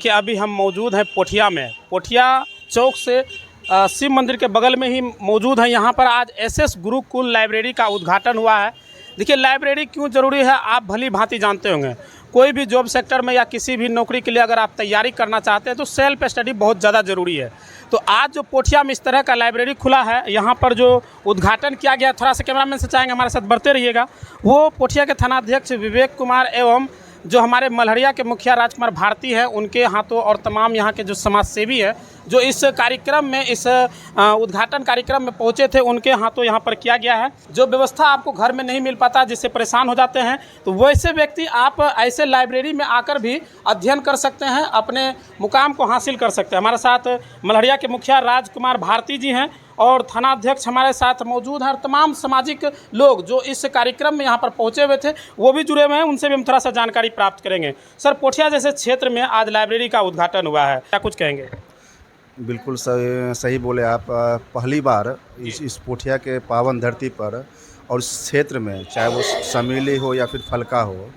देखिए अभी हम मौजूद हैं पोठिया में। पोठिया चौक से शिव मंदिर के बगल में ही मौजूद है। यहाँ पर आज एसएस गुरुकुल लाइब्रेरी का उद्घाटन हुआ है। देखिए लाइब्रेरी क्यों ज़रूरी है आप भली भांति जानते होंगे। कोई भी जॉब सेक्टर में या किसी भी नौकरी के लिए अगर आप तैयारी करना चाहते हैं तो सेल्फ स्टडी बहुत ज़्यादा ज़रूरी है। तो आज जो पोठिया में इस तरह का लाइब्रेरी खुला है, यहाँ पर जो उद्घाटन किया गया, थोड़ा सा कैमरामैन से चाहेंगे हमारे साथ बढ़ते रहिएगा। वो पोठिया के थानाध्यक्ष विवेक कुमार एवं जो हमारे मल्हरिया के मुखिया राजकुमार भारती है उनके हाथों और तमाम यहाँ के जो समाज सेवी है जो इस कार्यक्रम में इस उद्घाटन कार्यक्रम में पहुँचे थे उनके हाथों यहाँ पर किया गया है। जो व्यवस्था आपको घर में नहीं मिल पाता, जिससे परेशान हो जाते हैं, तो वैसे व्यक्ति आप ऐसे लाइब्रेरी में आकर भी अध्ययन कर सकते हैं, अपने मुकाम को हासिल कर सकते हैं। हमारे साथ मल्हरिया के मुखिया राजकुमार भारती जी हैं और थानाध्यक्ष हमारे साथ मौजूद हैं और तमाम सामाजिक लोग जो इस कार्यक्रम में यहाँ पर पहुँचे हुए थे वो भी जुड़े हुए हैं। उनसे भी हम थोड़ा सा जानकारी प्राप्त करेंगे। सर, पोठिया जैसे क्षेत्र में आज लाइब्रेरी का उद्घाटन हुआ है, क्या कुछ कहेंगे? बिल्कुल सही बोले आप। पहली बार इस पोठिया के पावन धरती पर और इस क्षेत्र में, चाहे वो समीली हो या फिर फलका हो,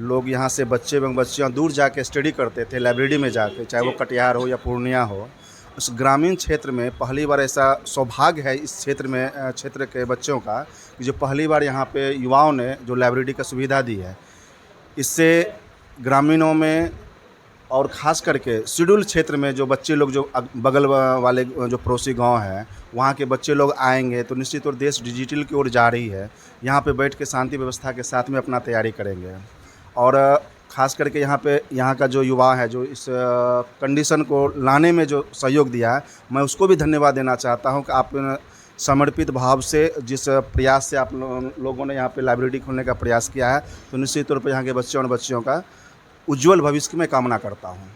लोग यहाँ से बच्चे एवं बच्चियाँ दूर जाके स्टडी करते थे लाइब्रेरी में जाके, चाहे वो कटिहार हो या पूर्णिया हो। उस ग्रामीण क्षेत्र में पहली बार ऐसा सौभाग्य है इस क्षेत्र के बच्चों का कि जो पहली बार यहाँ पे युवाओं ने जो लाइब्रेरी का सुविधा दी है। इससे ग्रामीणों में और ख़ास करके शेड्यूल क्षेत्र में जो बच्चे लोग जो बगल वाले जो पड़ोसी गांव हैं वहाँ के बच्चे लोग आएंगे तो निश्चित तौर देश डिजिटल की ओर जा रही है। यहाँ पे बैठ के शांति व्यवस्था के साथ में अपना तैयारी करेंगे और ख़ास करके यहाँ का जो युवा है जो इस कंडीशन को लाने में जो सहयोग दिया है, मैं उसको भी धन्यवाद देना चाहता हूँ कि आप समर्पित भाव से जिस प्रयास से आप लोगों ने यहाँ पे लाइब्रेरी खोलने का प्रयास किया है, तो निश्चित तौर पर यहाँ के बच्चों और बच्चियों का उज्जवल भविष्य की मैं कामना करता हूँ।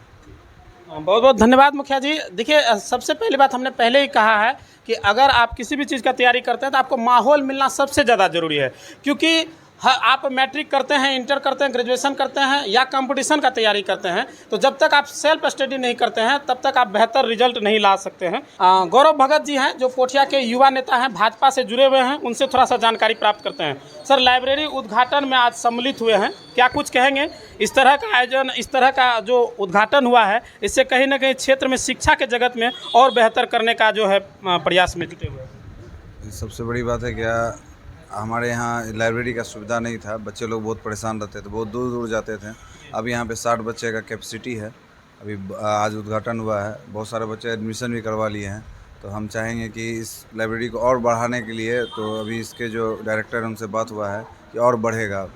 बहुत बहुत धन्यवाद मुखिया जी। देखिए सबसे पहली बात हमने पहले ही कहा है कि अगर आप किसी भी चीज़ का तैयारी करते हैं तो आपको माहौल मिलना सबसे ज़्यादा ज़रूरी है। क्योंकि आप मैट्रिक करते हैं, इंटर करते हैं, ग्रेजुएशन करते हैं या कंपटीशन का तैयारी करते हैं, तो जब तक आप सेल्फ स्टडी नहीं करते हैं तब तक आप बेहतर रिजल्ट नहीं ला सकते हैं। गौरव भगत जी हैं जो पोठिया के युवा नेता हैं, भाजपा से जुड़े हुए हैं, उनसे थोड़ा सा जानकारी प्राप्त करते हैं। सर, लाइब्रेरी उद्घाटन में आज सम्मिलित हुए हैं, क्या कुछ कहेंगे? इस तरह का आयोजन, इस तरह का जो उद्घाटन हुआ है, इससे कहीं ना कहीं क्षेत्र में शिक्षा के जगत में और बेहतर करने का जो है प्रयास में जुटे हुए हैं। सबसे बड़ी बात है क्या, हमारे यहाँ लाइब्रेरी का सुविधा नहीं था, बच्चे लोग बहुत परेशान रहते थे, बहुत दूर दूर जाते थे। अब यहाँ पे 60 बच्चे का कैपेसिटी है। अभी आज उद्घाटन हुआ है, बहुत सारे बच्चे एडमिशन भी करवा लिए हैं। तो हम चाहेंगे कि इस लाइब्रेरी को और बढ़ाने के लिए, तो अभी इसके जो डायरेक्टर हैं उनसे बात हुआ है कि और बढ़ेगा,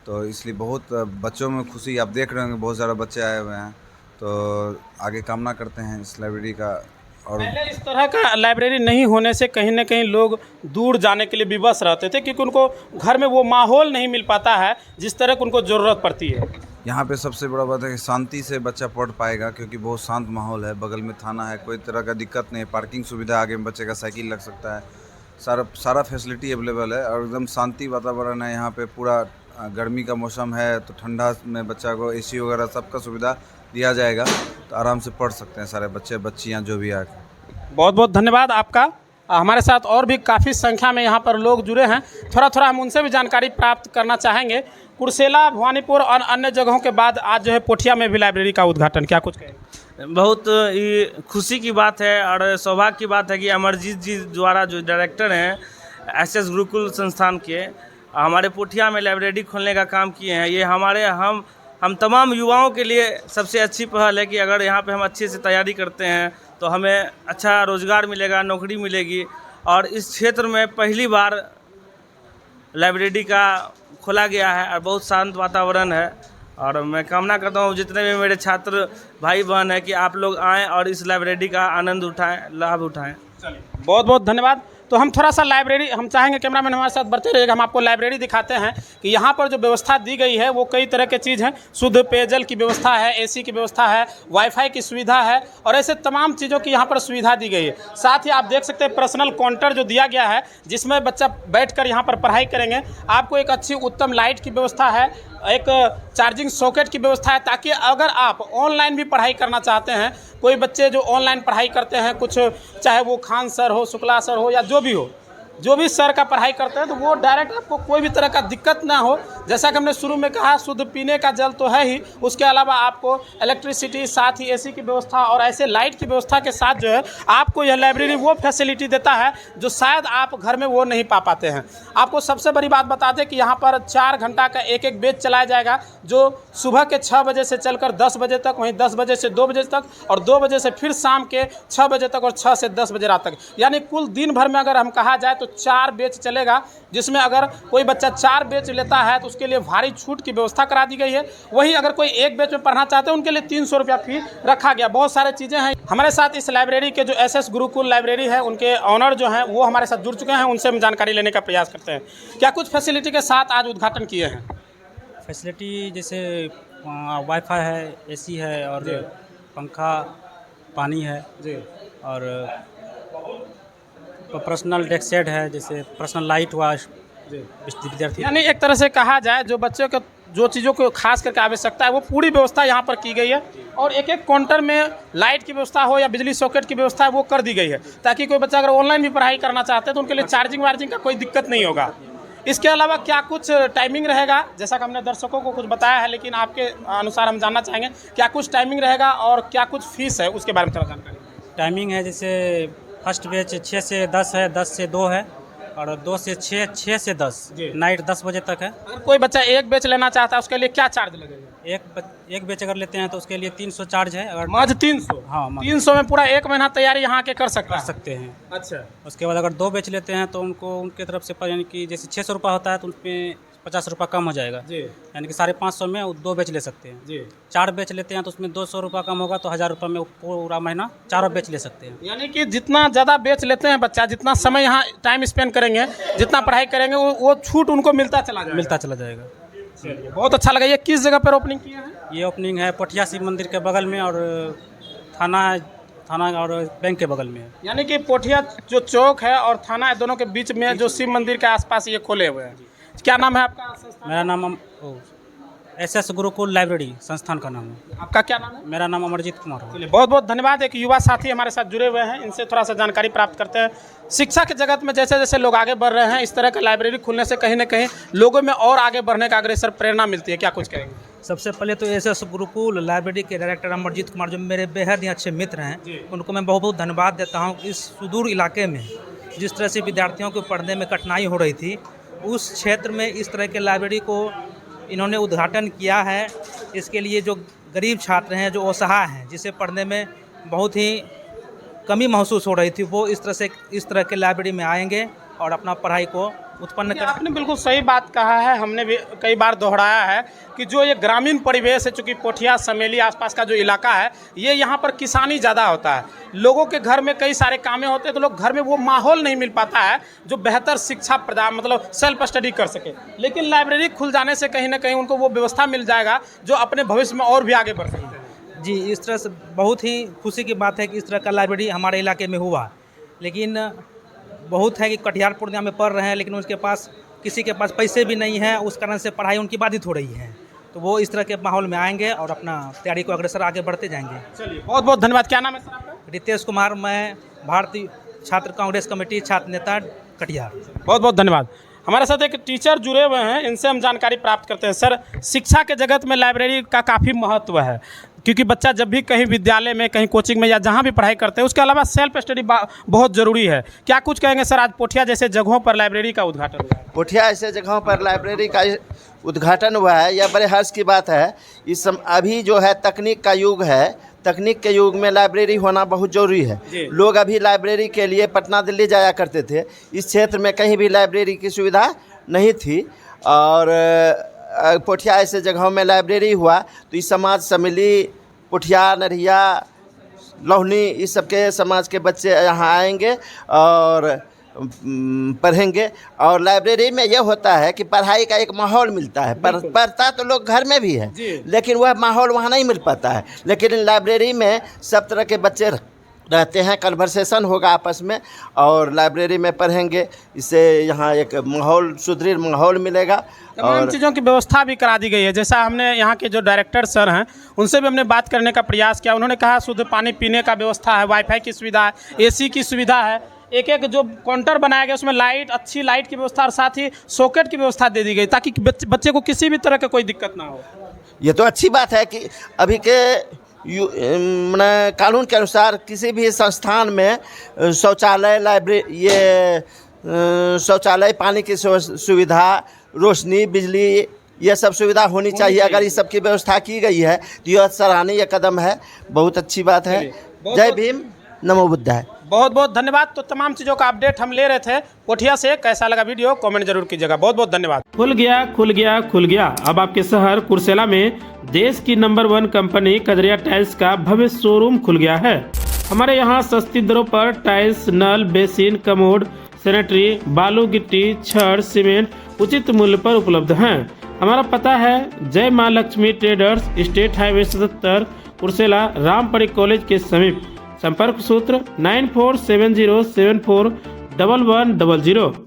तो इसलिए बहुत बच्चों में खुशी आप देख रहे होंगे, बहुत सारे बच्चे आए हुए हैं। तो आगे कामना करते हैं इस लाइब्रेरी का। और पहले इस तरह का लाइब्रेरी नहीं होने से कहीं ना कहीं लोग दूर जाने के लिए विवश रहते थे क्योंकि उनको घर में वो माहौल नहीं मिल पाता है जिस तरह की उनको ज़रूरत पड़ती है। यहाँ पे सबसे बड़ा बात है कि शांति से बच्चा पढ़ पाएगा क्योंकि बहुत शांत माहौल है, बगल में थाना है, कोई तरह का दिक्कत नहीं है, पार्किंग सुविधा, आगे में बच्चे का साइकिल लग सकता है, सारा फैसिलिटी अवेलेबल है और एकदम शांति वातावरण है। यहाँ पे पूरा गर्मी का मौसम है तो ठंडा में बच्चा को एसी वगैरह सबका सुविधा दिया जाएगा, तो आराम से पढ़ सकते हैं सारे बच्चे बच्चियाँ जो भी आके। बहुत बहुत धन्यवाद आपका। हमारे साथ और भी काफ़ी संख्या में यहाँ पर लोग जुड़े हैं, थोड़ा हम उनसे भी जानकारी प्राप्त करना चाहेंगे। कुर्सेला, भवानीपुर और अन्य जगहों के बाद आज जो है पोठिया में भी लाइब्रेरी का उद्घाटन, क्या कुछ कहेंगे? बहुत ही खुशी की बात है और सौभाग्य की बात है कि अमरजीत जी द्वारा जो डायरेक्टर हैं एसएस गुरुकुल संस्थान के, हमारे पोठिया में लाइब्रेरी खोलने का काम किए हैं। ये हम तमाम युवाओं के लिए सबसे अच्छी पहल है कि अगर यहाँ पे हम अच्छे से तैयारी करते हैं तो हमें अच्छा रोज़गार मिलेगा, नौकरी मिलेगी। और इस क्षेत्र में पहली बार लाइब्रेरी का खोला गया है और बहुत शांत वातावरण है। और मैं कामना करता हूँ जितने भी मेरे छात्र भाई बहन हैं कि आप लोग आएँ और इस लाइब्रेरी का आनंद उठाएँ, लाभ उठाएँ। बहुत बहुत धन्यवाद। तो हम थोड़ा सा लाइब्रेरी, हम चाहेंगे कैमरामैन हमारे साथ बढ़ते रहेगा, हम आपको लाइब्रेरी दिखाते हैं कि यहाँ पर जो व्यवस्था दी गई है वो कई तरह के चीज़ हैं। शुद्ध पेयजल की व्यवस्था है, एसी की व्यवस्था है, वाईफाई की सुविधा है और ऐसे तमाम चीज़ों की यहाँ पर सुविधा दी गई है। साथ ही आप देख सकते हैं पर्सनल काउंटर जो दिया गया है जिसमें बच्चा बैठकर यहाँ पर पढ़ाई करेंगे। आपको एक अच्छी उत्तम लाइट की व्यवस्था है, एक चार्जिंग सॉकेट की व्यवस्था है ताकि अगर आप ऑनलाइन भी पढ़ाई करना चाहते हैं, कोई बच्चे जो ऑनलाइन पढ़ाई करते हैं, कुछ चाहे वो खान सर हो, शुक्ला सर हो या जो भी हो, जो भी सर का पढ़ाई करते हैं तो वो डायरेक्ट आपको कोई भी तरह का दिक्कत ना हो। जैसा कि हमने शुरू में कहा, शुद्ध पीने का जल तो है ही, उसके अलावा आपको इलेक्ट्रिसिटी, साथ ही एसी की व्यवस्था और ऐसे लाइट की व्यवस्था के साथ जो है आपको यह लाइब्रेरी वो फैसिलिटी देता है जो शायद आप घर में वो नहीं पा पाते हैं। आपको सबसे बड़ी बात बता दें कि यहाँ पर 4 घंटा का एक एक बैच चलाया जाएगा, जो सुबह के 6 बजे से चलकर 10 बजे तक, वहीं 10 बजे से 2 बजे तक और 2 बजे से फिर शाम के 6 बजे तक और 6 से 10 बजे रात तक। यानी कुल दिन भर में अगर हम कहा जाए तो 4 बैच चलेगा, जिसमें अगर कोई बच्चा 4 बैच लेता है तो उसके लिए भारी छूट की व्यवस्था करा दी गई है। वहीं अगर कोई एक बैच में पढ़ना चाहते हैं उनके लिए 300 रुपया फी रखा गया। बहुत सारे चीज़ें हैं। हमारे साथ इस लाइब्रेरी के जो एसएस गुरुकुल लाइब्रेरी है उनके ऑनर जो हैं वो हमारे साथ जुड़ चुके हैं, उनसे हम जानकारी लेने का प्रयास करते हैं। क्या कुछ फैसिलिटी के साथ आज उद्घाटन किए हैं? फैसिलिटी जैसे वाईफाई है, एसी है और पंखा, पानी है जी और पर्सनल डेस्क सेट है, जैसे पर्सनल लाइट हुआ विद्यार्थी। यानी एक तरह से कहा जाए जो बच्चों को जो चीज़ों को खास करके आवश्यकता है वो पूरी व्यवस्था यहाँ पर की गई है और एक एक काउंटर में लाइट की व्यवस्था हो या बिजली सॉकेट की व्यवस्था है वो कर दी गई है, ताकि कोई बच्चा अगर ऑनलाइन भी पढ़ाई करना चाहते हैं तो उनके लिए चार्जिंग वार्जिंग का कोई दिक्कत नहीं होगा। इसके अलावा क्या कुछ टाइमिंग रहेगा? जैसा कि हमने दर्शकों को कुछ बताया है, लेकिन आपके अनुसार हम जानना चाहेंगे क्या कुछ टाइमिंग रहेगा और क्या कुछ फीस है, उसके बारे में थोड़ा जानकारी। टाइमिंग है जैसे फर्स्ट बैच 6 से 10 है, 10 से 2 है और 2 से 6, 6 से 10 नाइट 10 बजे तक है। अगर कोई बच्चा एक बैच लेना चाहता है उसके लिए क्या चार्ज लगेगा? एक बैच अगर लेते हैं तो उसके लिए 300 चार्ज है। अगर महज 300? हाँ, 300 में पूरा 1 महीना तैयारी यहाँ के कर सकते हैं। अच्छा। उसके बाद अगर 2 बैच लेते हैं तो उनको उनके तरफ से यानी कि जैसे 600 रुपये होता है तो उसमें 50 रुपये कम हो जाएगा जी, यानी कि 550 में 2 बैच ले सकते हैं जी। 4 बैच लेते हैं तो उसमें 200 रुपये कम होगा तो 1000 रुपये में पूरा महीना 4 बैच ले सकते हैं। यानी कि जितना ज़्यादा बैच लेते हैं बच्चा, जितना समय यहाँ टाइम स्पेंड करेंगे, जितना पढ़ाई करेंगे वो छूट उनको मिलता चला जाएगा। बहुत अच्छा लगा। ये किस जगह पर ओपनिंग किया है? ये ओपनिंग है पोठिया शिव मंदिर के बगल में और थाना और बैंक के बगल में है। यानी कि पोठिया जो चौक है और थाना है, दोनों के बीच में जो शिव मंदिर के आसपास ये खोले हुए हैं। क्या नाम है आपका संस्थान? मेरा नाम एसएस गुरुकुल लाइब्रेरी संस्थान का नाम है। आपका क्या नाम है? मेरा नाम अमरजीत कुमार है। चलिए, बहुत बहुत धन्यवाद। एक युवा साथी हमारे साथ जुड़े हुए हैं, इनसे थोड़ा सा जानकारी प्राप्त करते हैं। शिक्षा के जगत में जैसे जैसे लोग आगे बढ़ रहे हैं, इस तरह का लाइब्रेरी खुलने से कहीं ना कहीं लोगों में और आगे बढ़ने का अग्रसर प्रेरणा मिलती है। क्या कुछ कहेंगे? सबसे पहले तो एसएस गुरुकुल लाइब्रेरी के डायरेक्टर अमरजीत कुमार, जो मेरे बेहद ही अच्छे मित्र हैं, उनको मैं बहुत बहुत धन्यवाद देता हूँ। इस सुदूर इलाके में जिस तरह से विद्यार्थियों को पढ़ने में कठिनाई हो रही थी, उस क्षेत्र में इस तरह के लाइब्रेरी को इन्होंने उद्घाटन किया है। इसके लिए जो गरीब छात्र हैं, जो असहाय हैं, जिसे पढ़ने में बहुत ही कमी महसूस हो रही थी, वो इस तरह के लाइब्रेरी में आएंगे और अपना पढ़ाई को उत्पन्न कर। आपने बिल्कुल सही बात कहा है। हमने भी कई बार दोहराया है कि जो ये ग्रामीण परिवेश है, चूँकि पोठिया समेली आसपास का जो इलाका है, ये यहाँ पर किसानी ज़्यादा होता है। लोगों के घर में कई सारे कामें होते हैं, तो लोग घर में वो माहौल नहीं मिल पाता है जो बेहतर शिक्षा प्रदान, मतलब सेल्फ स्टडी कर सके। लेकिन लाइब्रेरी खुल जाने से कहीं ना कहीं उनको वो व्यवस्था मिल जाएगा जो अपने भविष्य में और भी आगे बढ़ सकते हैं। जी, इस तरह से बहुत ही खुशी की बात है कि इस तरह का लाइब्रेरी हमारे इलाके में हुआ। लेकिन बहुत है कि कटिहार पूर्णिया में पढ़ रहे हैं, लेकिन उसके पास किसी के पास पैसे भी नहीं हैं, उस कारण से पढ़ाई उनकी बाधित हो रही है। तो वो इस तरह के माहौल में आएंगे और अपना तैयारी को अग्रसर आगे बढ़ते जाएंगे। चलिए, बहुत बहुत धन्यवाद। क्या नाम है सर आपका? रितेश कुमार, मैं भारतीय छात्र कांग्रेस कमेटी छात्र नेता कटिहार। बहुत बहुत धन्यवाद। हमारे साथ एक टीचर जुड़े हुए हैं, इनसे हम जानकारी प्राप्त करते हैं। सर, शिक्षा के जगत में लाइब्रेरी का काफ़ी महत्व है, क्योंकि बच्चा जब भी कहीं विद्यालय में, कहीं कोचिंग में या जहाँ भी पढ़ाई करते हैं, उसके अलावा सेल्फ स्टडी बहुत ज़रूरी है। क्या कुछ कहेंगे सर? आज पोठिया जैसे जगहों पर लाइब्रेरी का उद्घाटन हुआ है। पोठिया ऐसे जगहों पर लाइब्रेरी का उद्घाटन हुआ है, यह बड़े हर्ष की बात है। अभी जो है तकनीक का युग है, तकनीक के युग में लाइब्रेरी होना बहुत ज़रूरी है। लोग अभी लाइब्रेरी के लिए पटना दिल्ली जाया करते थे, इस क्षेत्र में कहीं भी लाइब्रेरी की सुविधा नहीं थी, और पोठिया ऐसे जगहों में लाइब्रेरी हुआ तो इस समाज समिली, पोठिया, नरिया, लोहनी, इस सब के समाज के बच्चे यहाँ आएंगे और पढ़ेंगे। और लाइब्रेरी में यह होता है कि पढ़ाई का एक माहौल मिलता है। पढ़ता तो लोग घर में भी है, लेकिन वह माहौल वहाँ नहीं मिल पाता है। लेकिन लाइब्रेरी में सब तरह के बच्चे रहते हैं, कन्वर्सेशन होगा आपस में और लाइब्रेरी में पढ़ेंगे। इससे यहाँ एक माहौल, सुदृढ़ माहौल मिलेगा। तमाम चीज़ों की व्यवस्था भी करा दी गई है। जैसा हमने यहाँ के जो डायरेक्टर सर हैं, उनसे भी हमने बात करने का प्रयास किया। उन्होंने कहा शुद्ध पानी पीने का व्यवस्था है, वाईफाई की सुविधा है, एसी की सुविधा है, एक एक जो काउंटर बनाया गया उसमें लाइट, अच्छी लाइट की व्यवस्था और साथ ही सॉकेट की व्यवस्था दे दी गई ताकि बच्चे को किसी भी तरह का कोई दिक्कत ना हो। ये तो अच्छी बात है कि अभी के कानून के अनुसार किसी भी संस्थान में शौचालय, लाइब्रेरी, ये शौचालय, पानी की सुविधा, रोशनी, बिजली, ये सब सुविधा होनी चाहिए। अगर इस सब की व्यवस्था की गई है तो यह सराहनीय कदम है, बहुत अच्छी बात है। जय भीम, नमो बुद्धाय। बहुत बहुत धन्यवाद। तो तमाम चीज़ों का अपडेट हम ले रहे थे पोठिया से। कैसा लगा वीडियो कमेंट जरूर कीजिएगा। बहुत बहुत धन्यवाद। खुल गया खुल गया खुल गया, अब आपके शहर कुर्सेला में देश की नंबर 1 कंपनी कजरिया टाइल्स का भव्य शोरूम खुल गया है। हमारे यहाँ सस्ती दरों पर टाइल्स, नल, बेसिन, कमोड, सैनिटरी, बालू, गिट्टी, छड़, सीमेंट उचित मूल्य पर उपलब्ध हैं। हमारा पता है जय माँ Lakshmi traders, state highway 77, Kursela, Rampari college के समीप। संपर्क सूत्र 9470741100।